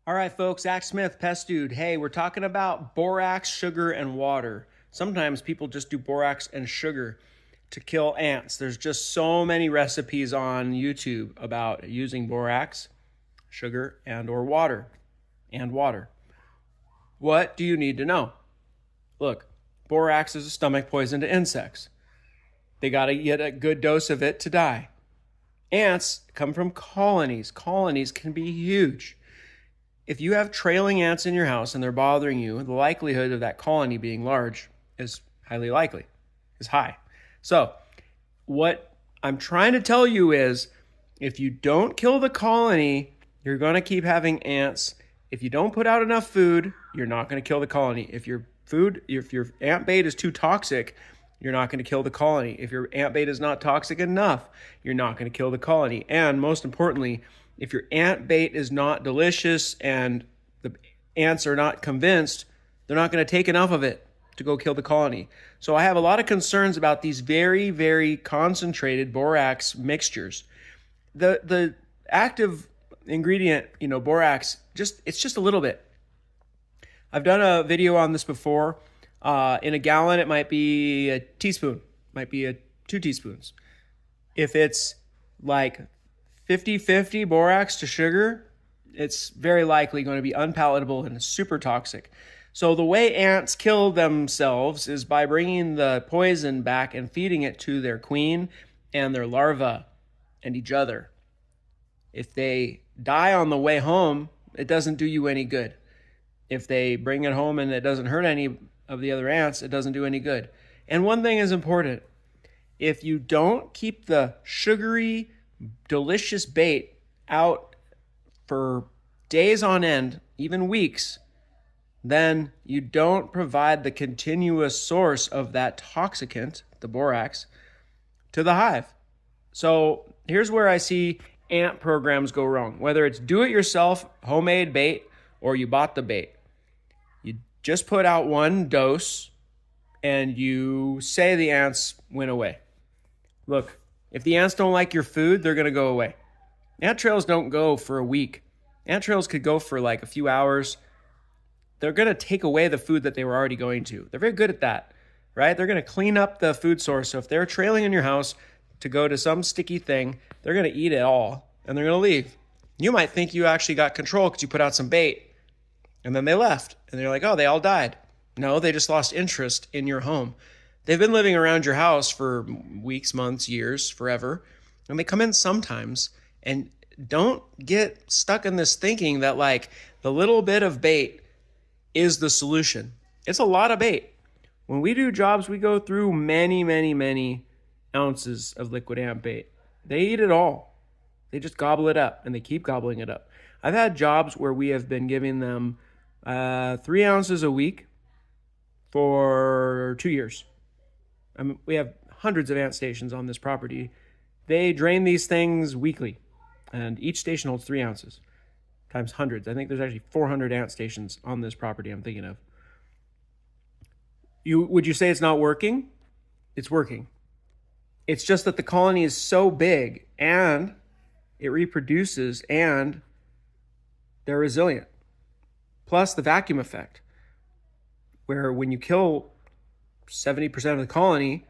All right, folks, Zach Smith, Pest Dude. Hey, we're talking about borax, sugar, and water. Sometimes people just do borax and sugar to kill ants. There's just so many recipes on YouTube about using borax, sugar, and/or water, and water. What do you need to know? Look, borax is a stomach poison to insects. They got to get a good dose of it to die. Ants come from colonies. Colonies can be huge. If you have trailing ants in your house and they're bothering you, the likelihood of that colony being large is high. So, what I'm trying to tell you is if you don't kill the colony, you're going to keep having ants. If you don't put out enough food, you're not going to kill the colony. If your ant bait is too toxic, you're not going to kill the colony. If your ant bait is not toxic enough, you're not going to kill the colony. And most importantly, if your ant bait is not delicious and the ants are not convinced, they're not going to take enough of it to go kill the colony. So I have a lot of concerns about these very, very concentrated borax mixtures. The active ingredient, borax, it's just a little bit. I've done a video on this before. In a gallon, it might be a teaspoon, might be 2 teaspoons. If it's like 50-50 borax to sugar, it's very likely going to be unpalatable and super toxic. So the way ants kill themselves is by bringing the poison back and feeding it to their queen and their larvae and each other. If they die on the way home, it doesn't do you any good. If they bring it home and it doesn't hurt any of the other ants, it doesn't do any good. And one thing is important. If you don't keep the sugary, delicious bait out for days on end, even weeks, then you don't provide the continuous source of that toxicant, the borax, to the hive. So here's where I see ant programs go wrong. Whether it's do-it-yourself, homemade bait, or you bought the bait. You just put out one dose and you say the ants went away. Look, if the ants don't like your food, they're going to go away. Ant trails don't go for a week. Ant trails could go for like a few hours. They're going to take away the food that they were already going to. They're very good at that, right? They're going to clean up the food source. So if they're trailing in your house to go to some sticky thing, they're going to eat it all and they're going to leave. You might think you actually got control because you put out some bait and then they left and they're like, oh, they all died. No, they just lost interest in your home. They've been living around your house for weeks, months, years, forever. And they come in sometimes. And don't get stuck in this thinking that like the little bit of bait is the solution. It's a lot of bait. When we do jobs, we go through many, many, many ounces of liquid ant bait. They eat it all. They just gobble it up and they keep gobbling it up. I've had jobs where we have been giving them 3 ounces a week for 2 years. I mean, we have hundreds of ant stations on this property. They drain these things weekly, and each station holds 3 ounces times hundreds. I think there's actually 400 ant stations on this property I'm thinking of. Would you say it's not working? It's working. It's just that the colony is so big and it reproduces and they're resilient. Plus the vacuum effect, where when you kill 70% of the colony,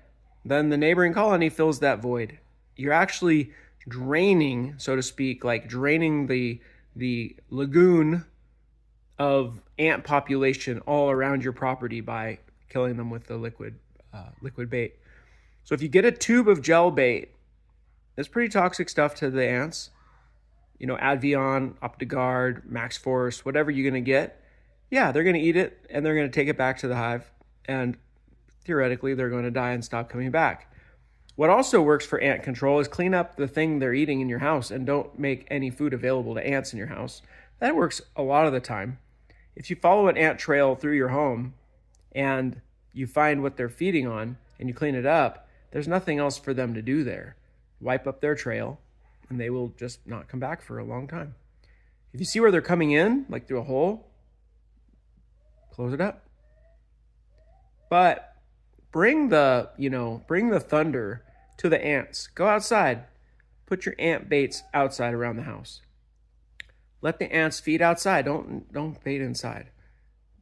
then the neighboring colony fills that void. You're actually draining, so to speak, like draining the lagoon of ant population all around your property by killing them with the liquid bait. So if you get a tube of gel bait, it's pretty toxic stuff to the ants. Advion, Optigard, Max Force, whatever you're going to get. Yeah, they're going to eat it and they're going to take it back to the hive. And theoretically, they're going to die and stop coming back. What also works for ant control is clean up the thing they're eating in your house and don't make any food available to ants in your house. That works a lot of the time. If you follow an ant trail through your home and you find what they're feeding on and you clean it up, there's nothing else for them to do there. Wipe up their trail and they will just not come back for a long time. If you see where they're coming in, like through a hole, close it up. But bring the thunder to the ants. Go outside. Put your ant baits outside around the house. Let the ants feed outside. Don't bait inside.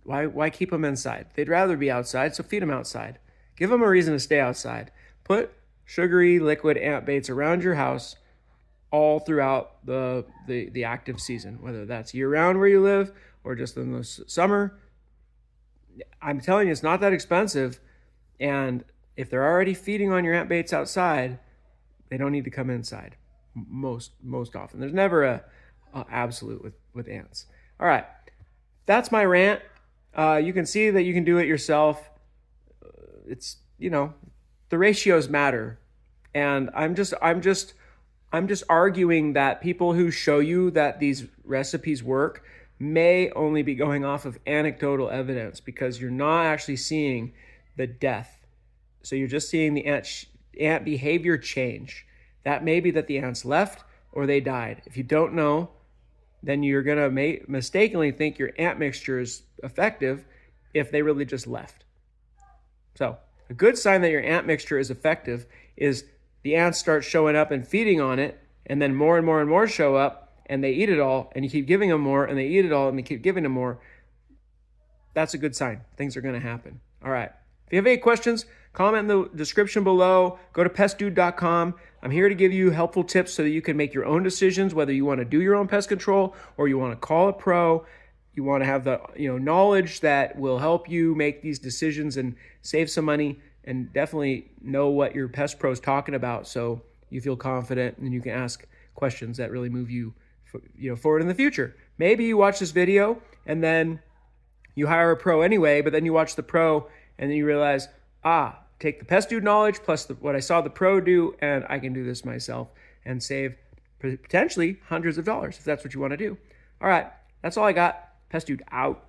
Why keep them inside? They'd rather be outside, so feed them outside. Give them a reason to stay outside. Put sugary liquid ant baits around your house all throughout the active season, whether that's year-round where you live or just in the summer. I'm telling you, it's not that expensive, and if they're already feeding on your ant baits outside, they don't need to come inside most often. There's never a absolute with ants. All right, that's my rant. You can see that you can do it yourself. It's, the ratios matter, and I'm just arguing that people who show you that these recipes work may only be going off of anecdotal evidence, because you're not actually seeing the death. So you're just seeing the ant behavior change. That may be that the ants left or they died. If you don't know, then you're going to mistakenly think your ant mixture is effective if they really just left. So a good sign that your ant mixture is effective is the ants start showing up and feeding on it, and then more and more and more show up, and they eat it all, and you keep giving them more, and they eat it all, and they keep giving them more. That's a good sign. Things are going to happen. All right. If you have any questions, comment in the description below. Go to pestdude.com. I'm here to give you helpful tips so that you can make your own decisions, whether you want to do your own pest control or you want to call a pro. You want to have the knowledge that will help you make these decisions and save some money, and definitely know what your pest pro is talking about, so you feel confident and you can ask questions that really move you forward in the future. Maybe you watch this video and then you hire a pro anyway, but then you watch the pro and then you realize, take the pest dude knowledge plus what I saw the pro do, and I can do this myself and save potentially hundreds of dollars if that's what you want to do. All right, that's all I got. Pest dude out.